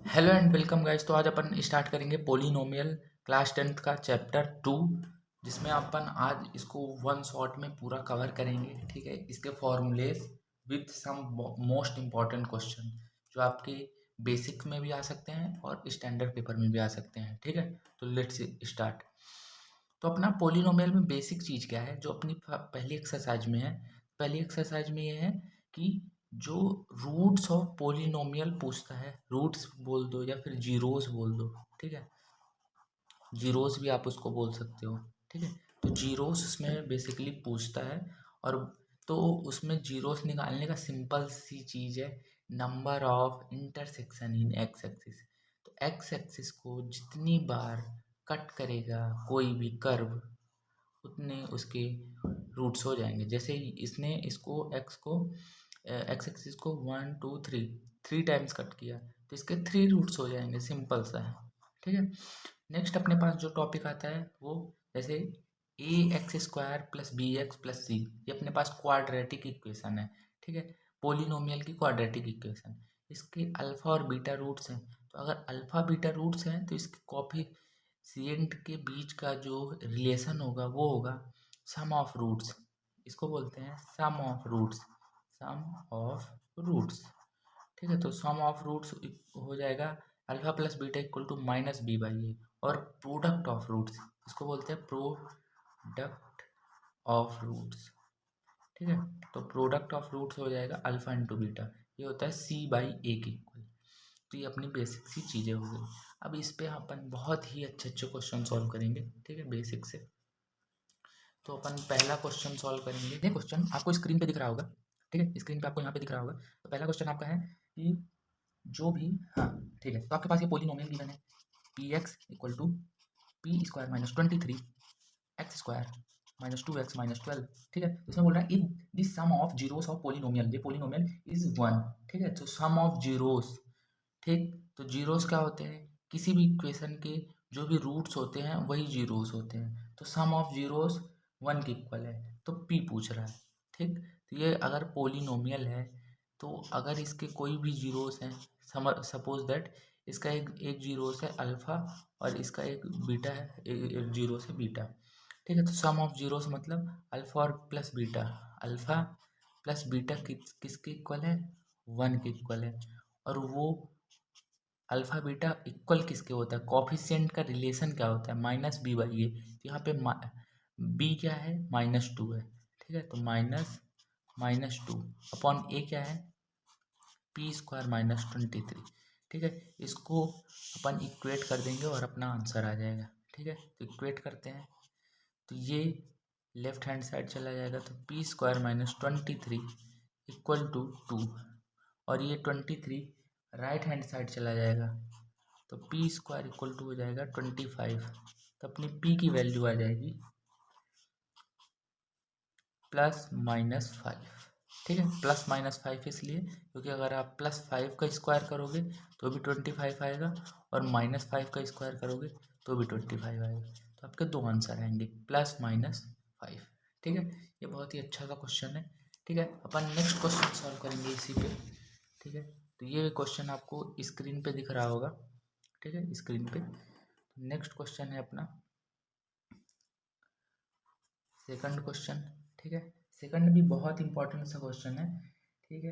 Hello and welcome guys. तो आज अपन start करेंगे पोलिनोमियल क्लास 10th का चैप्टर 2, जिसमें अपन आज इसको वन शॉट में पूरा कवर करेंगे। ठीक है, इसके formulas with some most important question जो आपके बेसिक में भी आ सकते हैं और स्टैंडर्ड पेपर में भी आ सकते हैं। ठीक है, तो लेट्स स्टार्ट। तो अपना पोलिनोमियल में बेसिक चीज़ क्या है जो अपनी पहली एक्सरसाइज में है। पहली एक्सरसाइज में ये है कि जो रूट्स ऑफ पोलिनोमियल पूछता है, रूट्स बोल दो या फिर जीरोस बोल दो। ठीक है, जीरोस भी आप उसको बोल सकते हो। ठीक है, तो जीरोस उसमें बेसिकली पूछता है। और तो उसमें जीरोस निकालने का सिंपल सी चीज़ है, number of intersection in x axis. तो एक्स एक्सिस को जितनी बार कट करेगा कोई भी कर्व, उतने उसके रूट्स हो जाएंगे। जैसे इसने इसको एक्स एक्सिस को 1 2 3 टाइम्स कट किया, तो इसके 3 रूट्स हो जाएंगे। सिंपल सा है। ठीक है, नेक्स्ट अपने पास जो टॉपिक आता है वो जैसे a x square plus b x plus c, ये अपने पास क्वाड्रेटिक इक्वेशन है। ठीक है, पोलिनोमियल की क्वाड्रेटिक इक्वेशन, इसके अल्फा और बीटा रूट्स हैं। तो अगर अल्फा बीटा रूट्स हैं तो इसके कॉफिशिएंट के बीच का जो रिलेशन होगा वो होगा सम ऑफ रूट्स। इसको बोलते हैं sum of roots, sum of roots. ठीक है, तो सम ऑफ रूट्स हो जाएगा alpha plus beta equal to minus B by A. और प्रोडक्ट ऑफ रूट्स, इसको बोलते हैं प्रोडक्ट ऑफ रूट्स। ठीक है, तो प्रोडक्ट ऑफ रूट्स हो जाएगा अल्फा इंटू बीटा, ये होता है सी बाई ए के इक्वल। तो ये अपनी बेसिक सी चीज़ें हो गई। अब इस पे अपन बहुत ही अच्छे अच्छे क्वेश्चन सॉल्व करेंगे। ठीक है, बेसिक से। तो अपन पहला क्वेश्चन सॉल्व करेंगे। ये क्वेश्चन आपको स्क्रीन पे दिख रहा होगा। ठीक है, स्क्रीन पे आपको यहाँ पे दिख रहा होगा। तो पहला क्वेश्चन आपका है कि जो भी, हाँ ठीक है, तो आपके पास ये पोलिनोमियल गिवन है P x equal to P square minus 23 x square minus 2x minus 12। ठीक है, तो इसमें बोल रहा है if this sum of zeros of polynomial, ये पोलिनोमियल इज 1। ठीक है, तो सम ऑफ जीरोस। ठीक, तो जीरोस क्या होते हैं, किसी भी इक्वेशन के जो भी रूट्स होते हैं वही जीरोस होते हैं। तो सम ऑफ जीरोस 1 के इक्वल है, तो पी पूछ रहा है। ठीक, तो ये अगर पोलिनोमियल है तो अगर इसके कोई भी जीरोस हैं, सपोज दैट इसका एक एक जीरोस है अल्फा और इसका एक बीटा है, एक जीरोस है बीटा। ठीक है, तो सम ऑफ जीरोस मतलब अल्फा और plus beta, alpha plus beta किसके इक्वल है, 1 के इक्वल है। और वो अल्फा बीटा इक्वल किसके होता है, कॉफिशिएंट का रिलेशन क्या होता है, माइनस बी बाई ए। तो यहाँ पे बी क्या है, -2 है। ठीक है, तो -2 अपॉन ए क्या है, पी स्क्वायर माइनस 23। ठीक है, इसको अपन इक्वेट कर देंगे और अपना आंसर आ जाएगा। ठीक है, तो इक्वेट करते हैं तो ये लेफ्ट हैंड साइड चला जाएगा, तो P square minus 23 equal to 2। और ये 23 राइट हैंड साइड चला जाएगा, तो पी स्क्वायर इक्वल टू हो जाएगा 25। तो अपनी पी की वैल्यू आ जाएगी +-5। ठीक है, +-5 इसलिए क्योंकि अगर आप +5 का स्क्वायर करोगे तो भी 25 आएगा, और -5 का स्क्वायर करोगे तो भी 25 आएगा। तो आपके दो आंसर आएंगे +-5। ठीक है, ये बहुत ही अच्छा सा क्वेश्चन है। ठीक है, अपन नेक्स्ट क्वेश्चन सॉल्व करेंगे इसी पे। ठीक है, तो ये क्वेश्चन आपको स्क्रीन पे दिख रहा होगा। ठीक है, स्क्रीन पे नेक्स्ट क्वेश्चन है अपना सेकंड क्वेश्चन। ठीक है, सेकंड भी बहुत इंपॉर्टेंट सा क्वेश्चन है। ठीक है,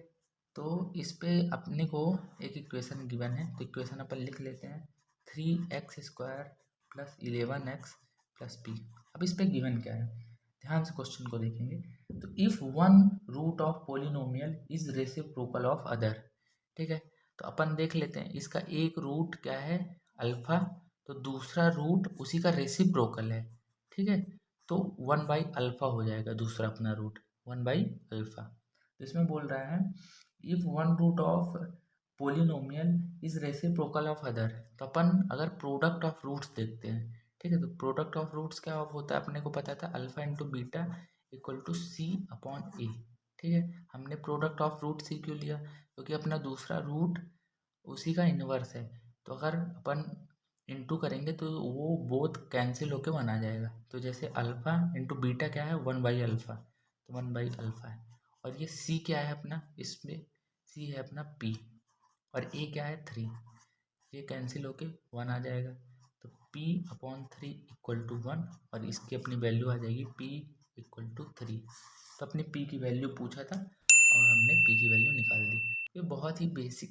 तो इस पे अपने को एक इक्वेशन गिवन है, तो इक्वेशन अपन लिख लेते हैं 3x² plus 11x plus P. अब इस पे गिवन क्या है, ध्यान से क्वेश्चन को देखेंगे। तो if one root of polynomial is reciprocal of other. ठीक है, तो अपन देख लेते हैं इसका एक रूट क्या है, अल्फा, तो दूसरा रूट उसी का रेसिप्रोकल है। ठीक है, तो 1/अल्फा हो जाएगा दूसरा अपना रूट, 1/अल्फा। तो इसमें बोल रहा है if one root of polynomial is reciprocal of other. तो अपन अगर प्रोडक्ट ऑफ रूट्स देखते हैं। ठीक है, तो प्रोडक्ट ऑफ रूट्स क्या होता है, अपने को पता था alpha into beta equal to C upon A. ठीक है, हमने प्रोडक्ट ऑफ रूट सी क्यों लिया, क्योंकि अपना दूसरा रूट उसी का इन्वर्स है। तो अगर अपन इंटू करेंगे तो वो बोथ कैंसिल होके 1 आ जाएगा। तो जैसे अल्फ़ा इंटू बीटा क्या है, 1/अल्फ़ा, तो 1/अल्फ़ा है। और ये सी क्या है अपना, इसमें सी है अपना पी, और ए क्या है 3। ये कैंसिल होके 1 आ जाएगा। तो p/3 इक्वल टू 1 और इसकी अपनी वैल्यू आ जाएगी p इक्वल टू 3। तो अपनी p की वैल्यू पूछा था और हमने p की वैल्यू निकाल दी। ये बहुत ही बेसिक